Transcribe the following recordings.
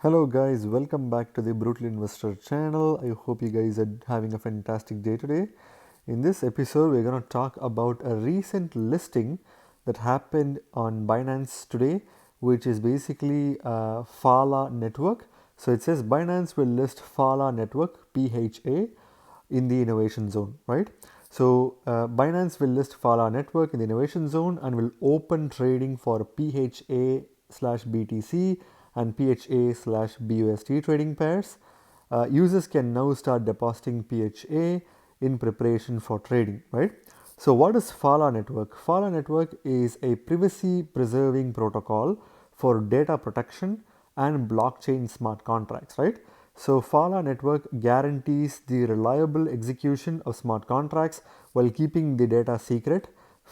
Hello guys, welcome back to the Brutal Investor channel. I hope you guys are having a fantastic day today. In this episode, we're going to talk about a recent listing that happened on Binance today, which is basically Phala network. So it says Binance will list Phala network PHA in the innovation zone, right? So Binance will list Fala network in the innovation zone and will open trading for PHA slash BTC and PHA slash BUSD trading pairs. Users can now start depositing PHA in preparation for trading, right? So what is Fala network? Fala network is a privacy preserving protocol for data protection and blockchain smart contracts, right? So Fala network guarantees the reliable execution of smart contracts while keeping the data secret.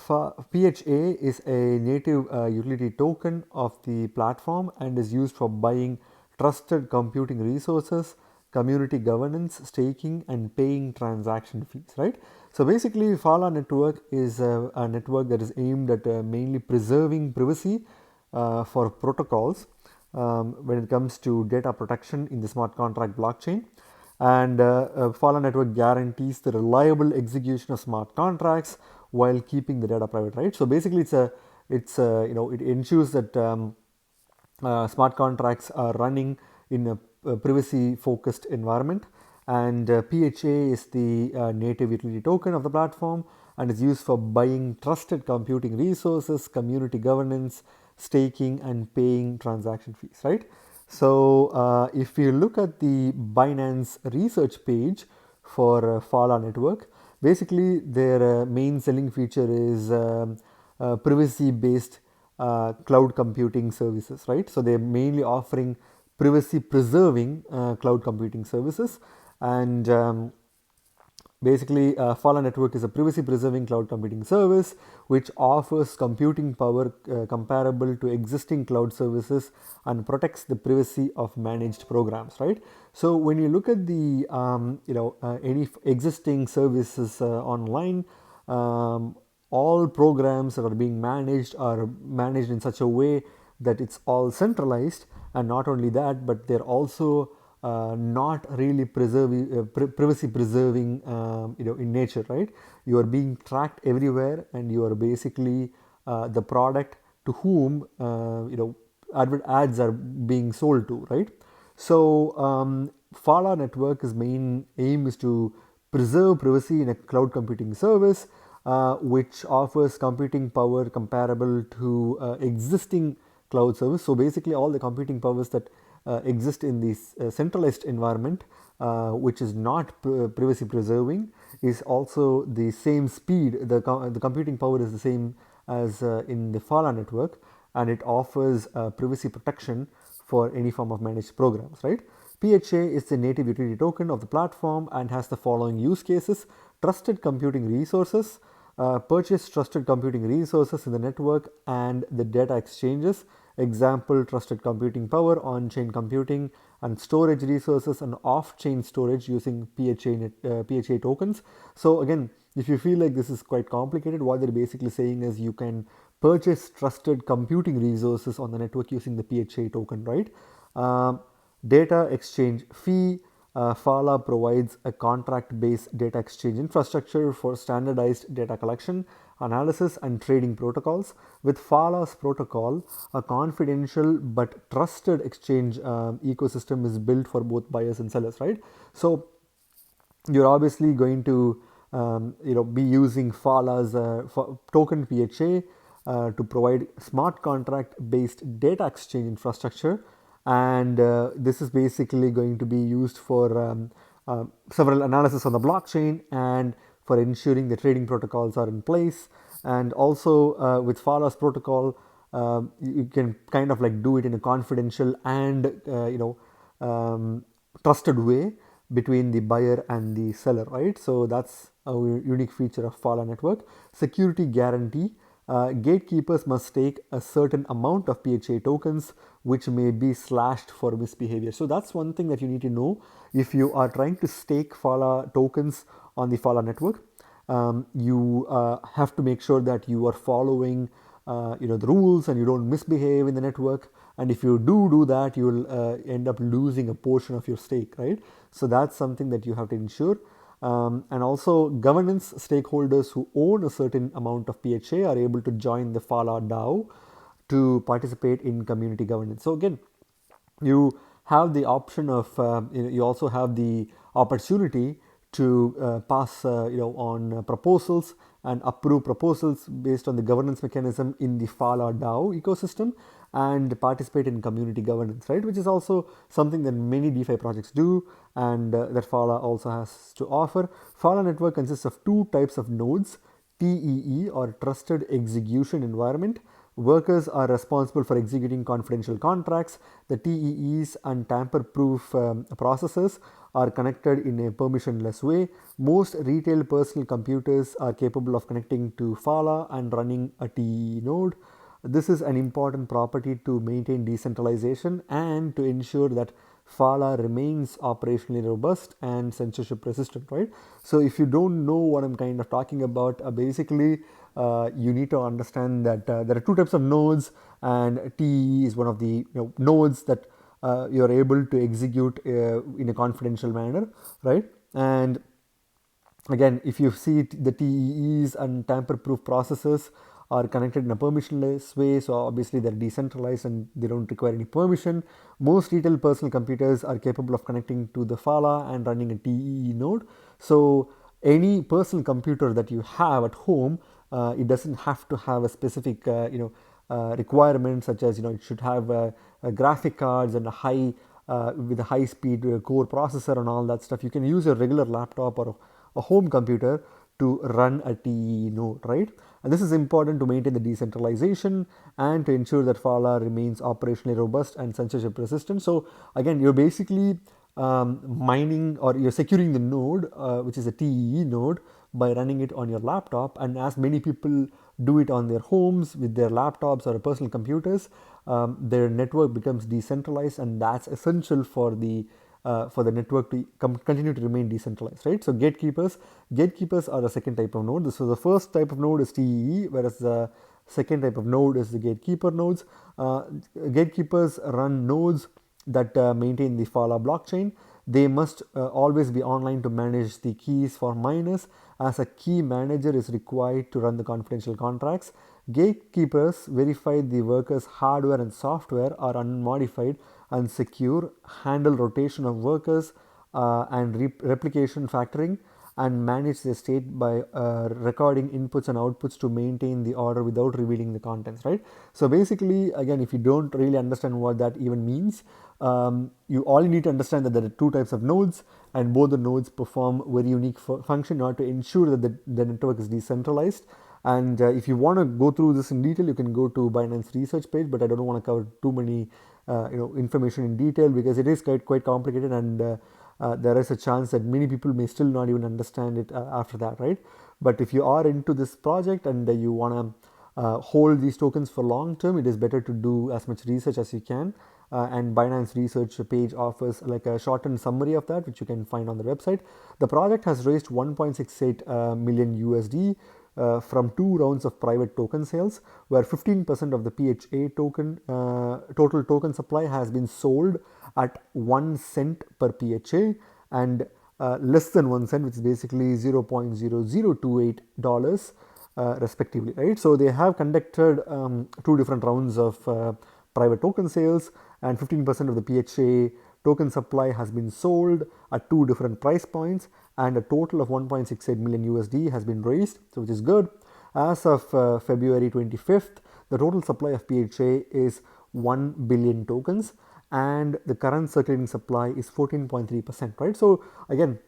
PHA is a native utility token of the platform and is used for buying trusted computing resources, community governance, staking, and paying transaction fees, right? So basically, Fala network is a network that is aimed at mainly preserving privacy for protocols when it comes to data protection in the smart contract blockchain. And Fala network guarantees the reliable execution of smart contracts while keeping the data private, right? So basically, it ensures that smart contracts are running in a privacy focused environment, and PHA is the native utility token of the platform and is used for buying trusted computing resources, community governance, staking, and paying transaction fees, right? So if you look at the Binance research page for Fala network, basically their main selling feature is privacy based cloud computing services, right? So they're mainly offering privacy preserving cloud computing services, and basically, Fala Network is a privacy preserving cloud computing service which offers computing power comparable to existing cloud services and protects the privacy of managed programs, right? So when you look at the any existing services online, all programs that are being managed are managed in such a way that it's all centralized, and not only that, but they're also not really privacy preserving, in nature, right? You are being tracked everywhere, and you are basically the product to whom ads are being sold to, right? So Fala network's main aim is to preserve privacy in a cloud computing service, which offers computing power comparable to existing cloud service. So basically, all the computing powers that exist in this centralized environment, which is not privacy preserving, is also the same speed. The computing power is the same as in the Fala network, and it offers privacy protection for any form of managed programs, right? PHA is the native utility token of the platform and has the following use cases: trusted computing resources, purchase trusted computing resources in the network and the data exchanges. Example, trusted computing power, on-chain computing, and storage resources and off-chain storage using PHA tokens. So again, if you feel like this is quite complicated, what they're basically saying is you can purchase trusted computing resources on the network using the PHA token, right? Um, Data exchange fee. Fala provides a contract-based data exchange infrastructure for standardized data collection, analysis, and trading protocols. With Fala's protocol, a confidential but trusted exchange ecosystem is built for both buyers and sellers, right? So you're obviously going to be using Fala's token PHA to provide smart contract based data exchange infrastructure, and this is basically going to be used for several analysis on the blockchain and for ensuring the trading protocols are in place. And also with Fala's protocol, you can kind of like do it in a confidential and trusted way between the buyer and the seller, right? So that's a unique feature of Fala network. Security guarantee. Gatekeepers must take a certain amount of PHA tokens, which may be slashed for misbehavior. So that's one thing that you need to know if you are trying to stake Fala tokens on the Fala network. You have to make sure that you are following the rules and you don't misbehave in the network. and if you do that, you will end up losing a portion of your stake, right? So that's something that you have to ensure. And also, governance stakeholders who own a certain amount of PHA are able to join the Fala DAO to participate in community governance. So again, you have the option of you also have the opportunity to pass on proposals and approve proposals based on the governance mechanism in the Fala DAO ecosystem and participate in community governance, right? Which is also something that many DeFi projects do, and that Fala also has to offer. Fala network consists of two types of nodes: TEE, or Trusted Execution Environment. Workers are responsible for executing confidential contracts. The TEEs and tamper-proof processors are connected in a permissionless way. Most retail personal computers are capable of connecting to Fala and running a TEE node. This is an important property to maintain decentralization and to ensure that Fala remains operationally robust and censorship resistant, right? So if you don't know what I'm kind of talking about, basically you need to understand that there are two types of nodes, and TE is one of the nodes that you're able to execute in a confidential manner, right? And again, if you see the TEEs and tamper-proof processes are connected in a permissionless way, so obviously they're decentralized and they don't require any permission. Most retail personal computers are capable of connecting to the Fala and running a TEE node. So any personal computer that you have at home, it doesn't have to have a specific requirement, such as it should have graphic cards and a high with a high speed core processor and all that stuff. You can use a regular laptop or a home computer to run a TEE node, right? And this is important to maintain the decentralization and to ensure that Fala remains operationally robust and censorship resistant. So again, you're basically mining, or you're securing the node, which is a TEE node, by running it on your laptop. And as many people do it on their homes with their laptops or personal computers, their network becomes decentralized, and that's essential for the network to continue to remain decentralized, right? So gatekeepers are the second type of node. So the first type of node is TEE, whereas the second type of node is the gatekeeper nodes. Gatekeepers run nodes that maintain the Fala blockchain. They must always be online to manage the keys for miners, as a key manager is required to run the confidential contracts. Gatekeepers verify the workers' hardware and software are unmodified and secure, handle rotation of workers and replication factoring, and manage the state by recording inputs and outputs to maintain the order without revealing the contents, right? So basically, again, if you don't really understand what that even means, you all need to understand that there are two types of nodes, and both the nodes perform very unique function in order to ensure that the network is decentralized. And if you want to go through this in detail, you can go to Binance research page, but I don't want to cover too many information in detail, because it is quite complicated, and there is a chance that many people may still not even understand it after that, right? But if you are into this project and you want to hold these tokens for long term, it is better to do as much research as you can. And Binance research page offers like a shortened summary of that, which you can find on the website. The project has raised 1.68 million USD from 2 rounds of private token sales, where 15% of the PHA total token supply has been sold at 1 cent per PHA, and less than 1 cent, which is basically $0.0028 respectively, right? So they have conducted 2 different rounds of private token sales, and 15% of the PHA token supply has been sold at 2 different price points, and a total of 1.68 million USD has been raised, so which is good. As of February 25th, the total supply of PHA is 1 billion tokens, and the current circulating supply is 14.3%, right? So again,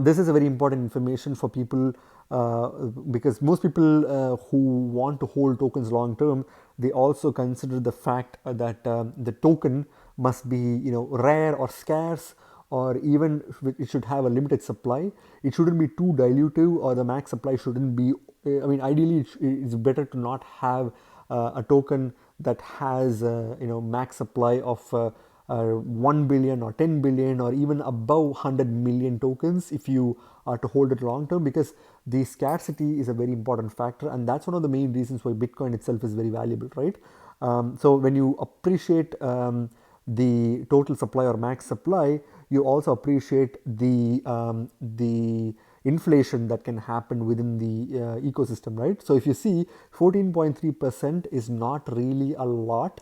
this is a very important information for people, because most people who want to hold tokens long term, they also consider the fact that the token must be rare or scarce, or even it should have a limited supply. It shouldn't be too dilutive, or the max supply shouldn't be, I mean, ideally it's better to not have a token that has max supply of 1 billion or 10 billion or even above 100 million tokens if you are to hold it long term, because the scarcity is a very important factor, and that's one of the main reasons why Bitcoin itself is very valuable, right? So when you appreciate the total supply or max supply, you also appreciate the inflation that can happen within the ecosystem, right? So if you see 14.3% is not really a lot,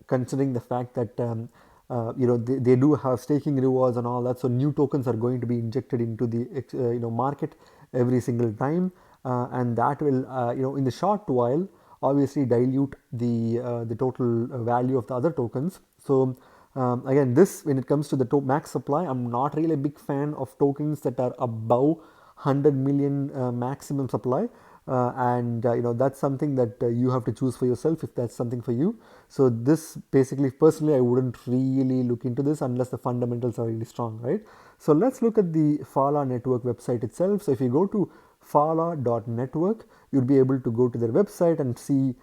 considering the fact that they do have staking rewards and all that, so new tokens are going to be injected into the market every single time, and that will in the short while obviously dilute the total value of the other tokens. So again, this, when it comes to the max supply, I'm not really a big fan of tokens that are above 100 million maximum supply, and that's something that you have to choose for yourself if that's something for you. So this basically, personally, I wouldn't really look into this unless the fundamentals are really strong, right? So let's look at the Fala network website itself. So if you go to phala.network, you'll be able to go to their website and see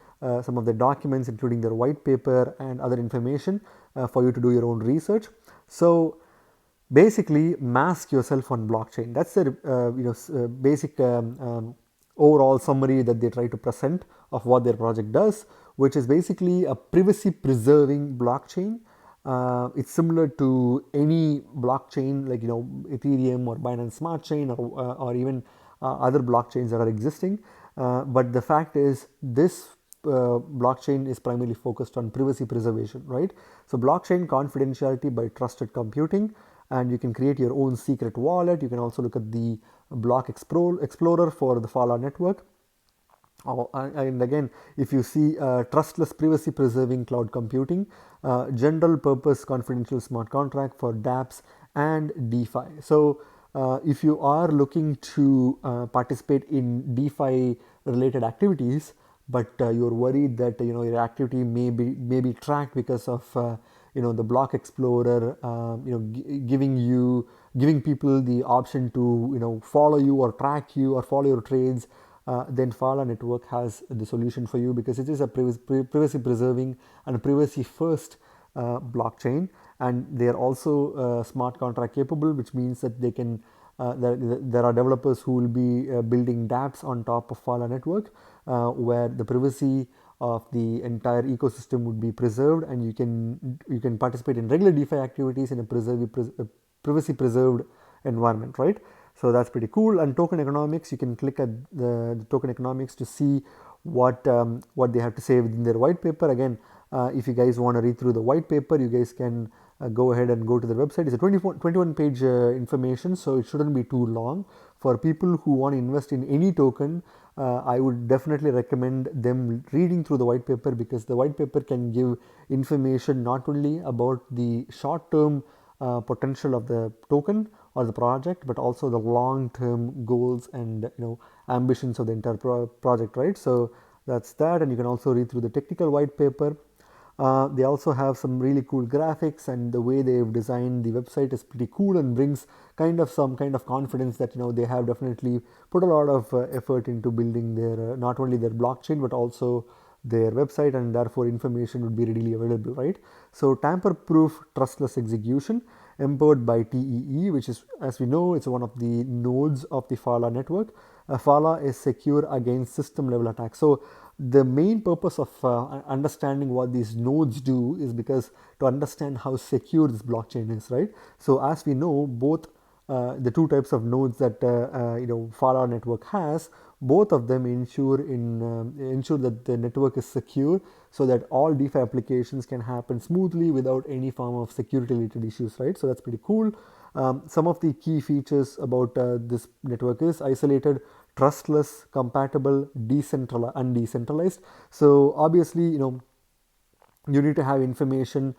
some of the documents, including their white paper and other information for you to do your own research. So basically, mask yourself on blockchain. That's the basic overall summary that they try to present of what their project does, which is basically a privacy preserving blockchain. It's similar to any blockchain like Ethereum or Binance Smart Chain or even other blockchains that are existing. But the fact is, this blockchain is primarily focused on privacy preservation, right? So blockchain confidentiality by trusted computing, and you can create your own secret wallet. You can also look at the block explorer for the Fala network. And again, if you see trustless privacy preserving cloud computing, general purpose confidential smart contract for dApps and DeFi. So if you are looking to participate in DeFi related activities, but you're worried that your activity may be tracked because of the block explorer giving people the option to follow you or track you or follow your trades, then Fala network has the solution for you, because it is a privacy preserving and a privacy first blockchain, and they are also smart contract capable, which means that they can there are developers who will be building dApps on top of Fala network, where the privacy of the entire ecosystem would be preserved, and you can participate in regular DeFi activities in a privacy preserved environment, right? So that's pretty cool. And token economics, you can click at the token economics to see what they have to say within their white paper. Again, if you guys want to read through the white paper, you guys can go ahead and go to their website. It's a 21 page information, so it shouldn't be too long. For people who want to invest in any token, I would definitely recommend them reading through the white paper, because the white paper can give information not only about the short term potential of the token or the project, but also the long-term goals and ambitions of the entire project, right? So that's that, and you can also read through the technical white paper. They also have some really cool graphics, and the way they've designed the website is pretty cool and brings some kind of confidence that they have definitely put a lot of effort into building their not only their blockchain but also their website, and therefore information would be readily available, right? So tamper-proof trustless execution empowered by TEE, which is, as we know, it's one of the nodes of the Fala network. Fala is secure against system level attacks. So the main purpose of understanding what these nodes do is because to understand how secure this blockchain is, right? So as we know, both the two types of nodes that Fala network has, both of them ensure that the network is secure, so that all DeFi applications can happen smoothly without any form of security related issues, right? So that's pretty cool. Some of the key features about this network is isolated, trustless, compatible, undecentralized. So obviously, you need to have information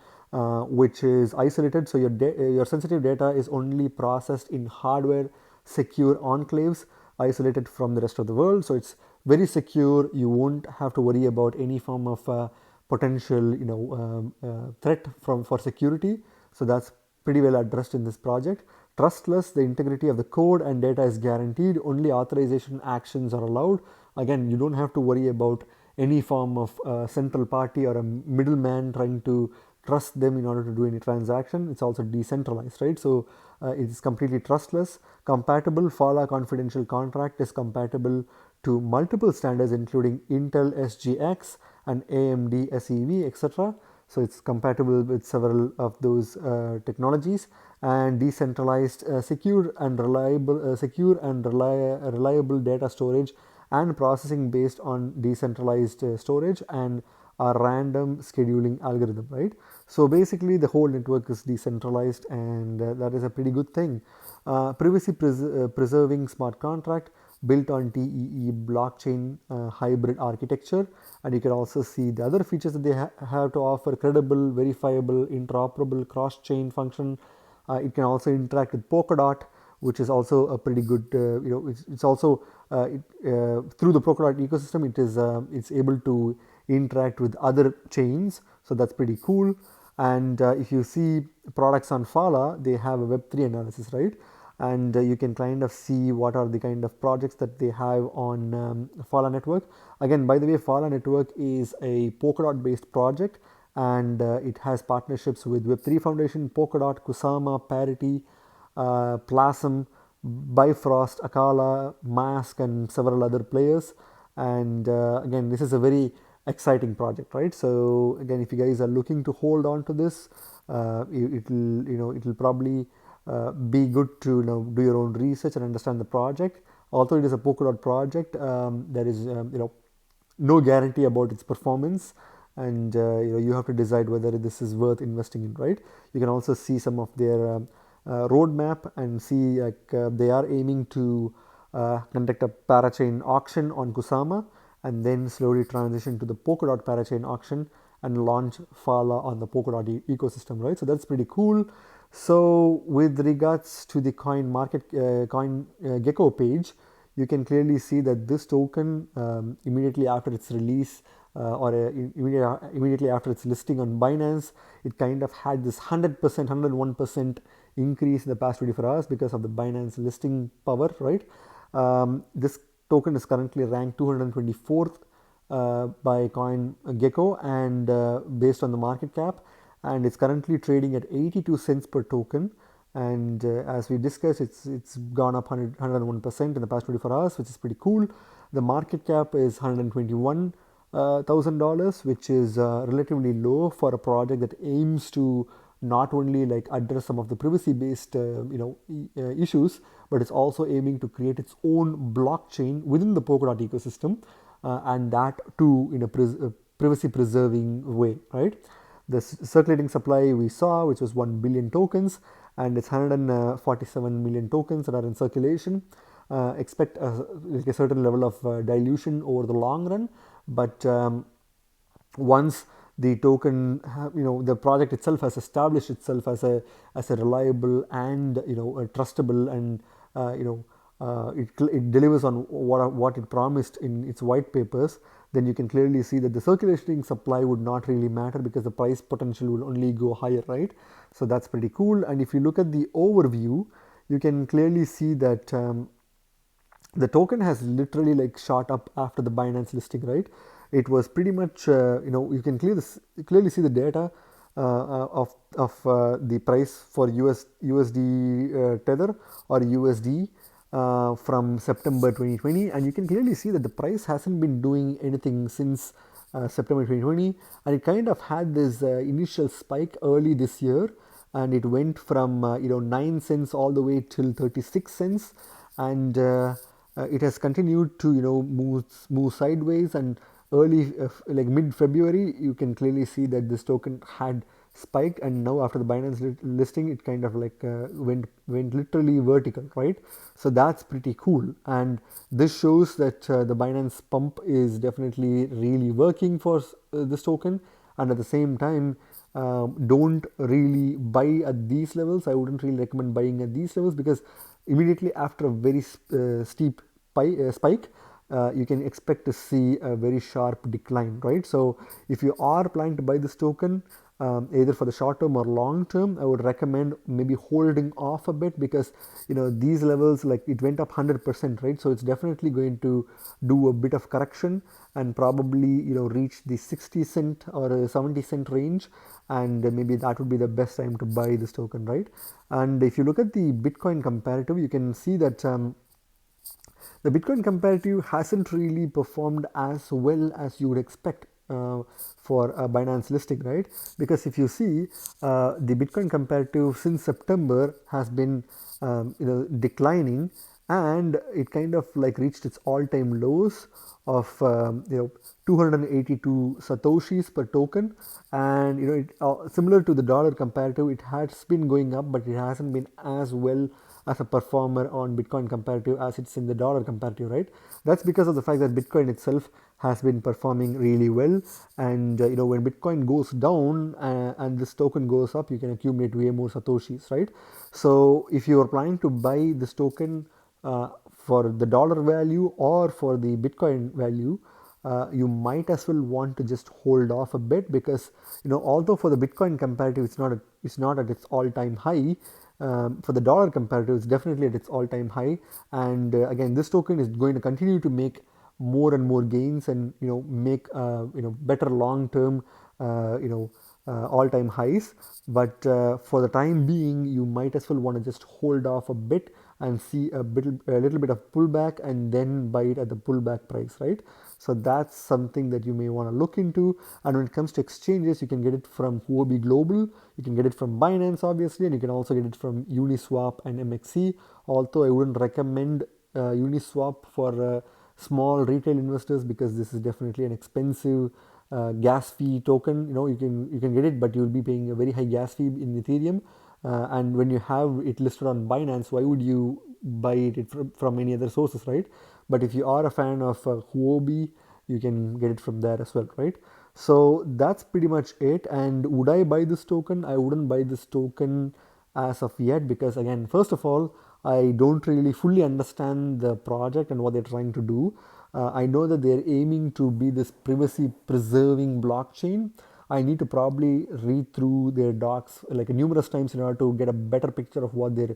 which is isolated, so your sensitive data is only processed in hardware secure enclaves isolated from the rest of the world. So it's very secure. You won't have to worry about any form of potential threat for security. So that's pretty well addressed in this project. Trustless, the integrity of the code and data is guaranteed. Only authorization actions are allowed. Again, you don't have to worry about any form of central party or a middleman trying to trust them in order to do any transaction. It's also decentralized, right? So it's completely trustless. Compatible, Fala confidential contract is compatible to multiple standards including Intel SGX and AMD SEV, etc. So it's compatible with several of those technologies, and decentralized, secure and reliable data storage and processing based on decentralized storage and a random scheduling algorithm, right? So basically the whole network is decentralized, and that is a pretty good thing. Privacy preserving smart contract built on TEE blockchain hybrid architecture, and you can also see the other features that they have to offer: credible, verifiable, interoperable, cross-chain function. It can also interact with Polkadot, which is also a pretty good, it's also through the Polkadot ecosystem, it's able to interact with other chains, so that's pretty cool. And if you see products on Fala, they have a Web3 analysis, right? And you can kind of see what are the kind of projects that they have on Fala network. Again, by the way, Fala network is a Polkadot based project, and it has partnerships with Web3 Foundation, Polkadot, Kusama, Parity, Plasm, Bifrost, Akala, Mask, and several other players. And again, this is a very exciting project, right? So again, if you guys are looking to hold on to this, it'll probably be good to do your own research and understand the project. Although it is a Polkadot project, there is no guarantee about its performance, and you have to decide whether this is worth investing in, right? You can also see some of their roadmap and see they are aiming to conduct a parachain auction on Kusama, and then slowly transition to the Polkadot parachain auction and launch Fala on the Polkadot ecosystem, right? So that's pretty cool. So with regards to the coin market, Gecko page, you can clearly see that this token immediately after its release immediately after its listing on Binance, it kind of had this 100%, 101% increase in the past 24 hours because of the Binance listing power, right? This token is currently ranked 224th by CoinGecko, and based on the market cap, and it's currently trading at 82 cents per token. And as we discussed, it's gone up 101% in the past 24 hours, which is pretty cool. The market cap is $121,000, which is relatively low for a project that aims to not only like address some of the privacy based issues, but it's also aiming to create its own blockchain within the Polkadot ecosystem, and that too in a privacy preserving way, right? The circulating supply we saw, which was 1 billion tokens, and it's 147 million tokens that are in circulation. Expect like a certain level of dilution over the long run, but once the token, the project itself has established itself as a reliable and a trustable, and it delivers on what it promised in its white papers, then you can clearly see that the circulating supply would not really matter because the price potential will only go higher, right? So that's pretty cool. And if you look at the overview, you can clearly see that the token has literally like shot up after the Binance listing, right? It was pretty much, you can clearly see the data of the price for USD Tether or USD from September 2020, and you can clearly see that the price hasn't been doing anything since September 2020, and it kind of had this initial spike early this year, and it went from 9 cents all the way till 36 cents, and it has continued to move sideways, and early like mid-February you can clearly see that this token had spiked, and now after the Binance listing it kind of like went literally vertical, right? So that's pretty cool, and this shows that the Binance pump is definitely really working for this token. And at the same time, don't really buy at these levels. I wouldn't really recommend buying at these levels, because immediately after a very steep spike, you can expect to see a very sharp decline, right? So if you are planning to buy this token, either for the short term or long term, I would recommend maybe holding off a bit, because these levels, like it went up 100%, right? So it's definitely going to do a bit of correction and probably reach the 60 cent or 70 cent range, and maybe that would be the best time to buy this token, right? And if you look at the Bitcoin comparative, you can see that the Bitcoin comparative hasn't really performed as well as you would expect for a Binance listing, right? Because if you see, the Bitcoin comparative since September has been declining, and it kind of like reached its all-time lows of 282 satoshis per token. And similar to the dollar comparative, it has been going up, but it hasn't been as well as a performer on Bitcoin comparative as it's in the dollar comparative, right? That's because of the fact that Bitcoin itself has been performing really well. And when Bitcoin goes down and this token goes up, you can accumulate way more satoshis, right? So if you are planning to buy this token for the dollar value or for the Bitcoin value, you might as well want to just hold off a bit, because although for the Bitcoin comparative it's not at its all-time high, for the dollar comparative it's definitely at its all-time high. And again, this token is going to continue to make more and more gains, and make better long-term all-time highs. But for the time being, you might as well want to just hold off a bit and see a little bit of pullback, and then buy it at the pullback price, right? So that's something that you may want to look into. And when it comes to exchanges, you can get it from Huobi Global, you can get it from Binance obviously, and you can also get it from Uniswap and MXC. Although I wouldn't recommend Uniswap for small retail investors, because this is definitely an expensive gas fee token. You can get it, but you'll be paying a very high gas fee in Ethereum. And when you have it listed on Binance, why would you buy it from any other sources, right? But if you are a fan of Huobi, you can get it from there as well, right? So that's pretty much it. And would I buy this token? I wouldn't buy this token as of yet, because again, first of all, I don't really fully understand the project and what they're trying to do. I know that they're aiming to be this privacy preserving blockchain. I need to probably read through their docs like numerous times in order to get a better picture of what they're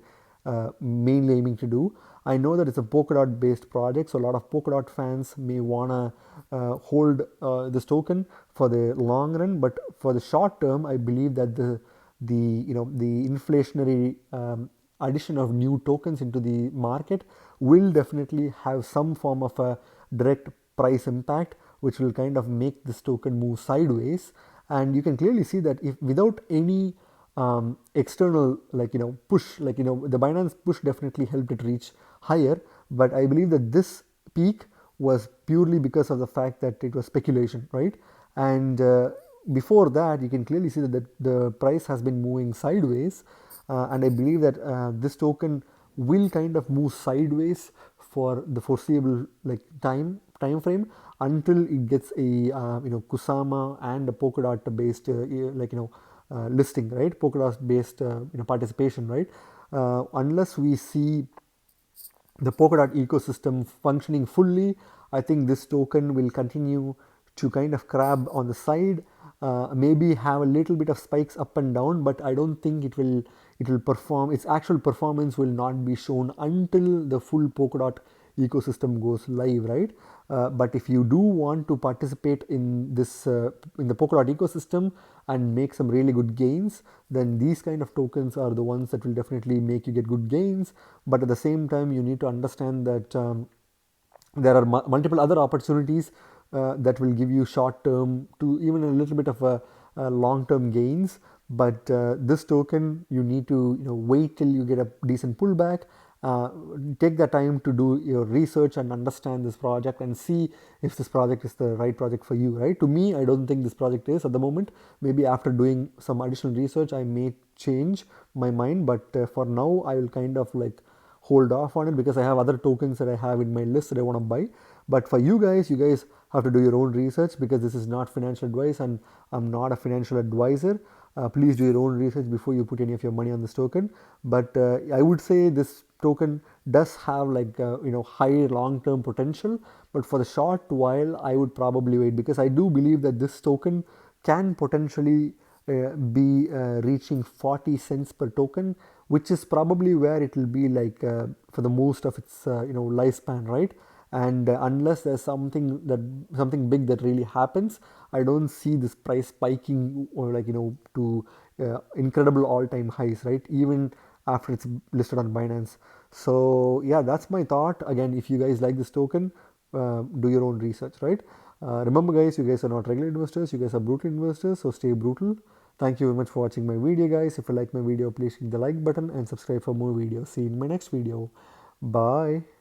mainly aiming to do. I know that it's a Polkadot based project, so a lot of Polkadot fans may wanna hold this token for the long run. But for the short term, I believe that the inflationary addition of new tokens into the market will definitely have some form of a direct price impact, which will kind of make this token move sideways. And you can clearly see that if without any external push, the Binance push definitely helped it reach higher. But I believe that this peak was purely because of the fact that it was speculation, right? And before that, you can clearly see that the price has been moving sideways. And I believe that this token will kind of move sideways for the foreseeable time frame, until it gets a Kusama and a Polkadot based listing, right? Polkadot based participation, right? Unless we see the Polkadot ecosystem functioning fully, I think this token will continue to kind of crab on the side, maybe have a little bit of spikes up and down, but I don't think it will perform. Its actual performance will not be shown until the full Polkadot ecosystem goes live, right? But if you do want to participate in this in the Polkadot ecosystem and make some really good gains, then these kind of tokens are the ones that will definitely make you get good gains. But at the same time, you need to understand that there are multiple other opportunities that will give you short term to even a little bit of a long term gains. But this token, you need to wait till you get a decent pullback. Take the time to do your research and understand this project and see if this project is the right project for you, right? To me, I don't think this project is at the moment. Maybe after doing some additional research, I may change my mind. But for now, I will kind of hold off on it, because I have other tokens that I have in my list that I want to buy. But for you guys have to do your own research, because this is not financial advice and I'm not a financial advisor. Please do your own research before you put any of your money on this token. But I would say this token does have high long-term potential. But for the short while, I would probably wait, because I do believe that this token can potentially be reaching 40 cents per token, which is probably where it will be for the most of its lifespan, right? And unless there's something big that really happens, I don't see this price spiking or to incredible all-time highs, right? Even after it's listed on Binance. So yeah, that's my thought. Again, if you guys like this token, do your own research, right? Remember guys, you guys are not regular investors, you guys are brutal investors, so stay brutal. Thank you very much for watching my video guys. If you like my video, please click the like button and subscribe for more videos. See you in my next video. Bye.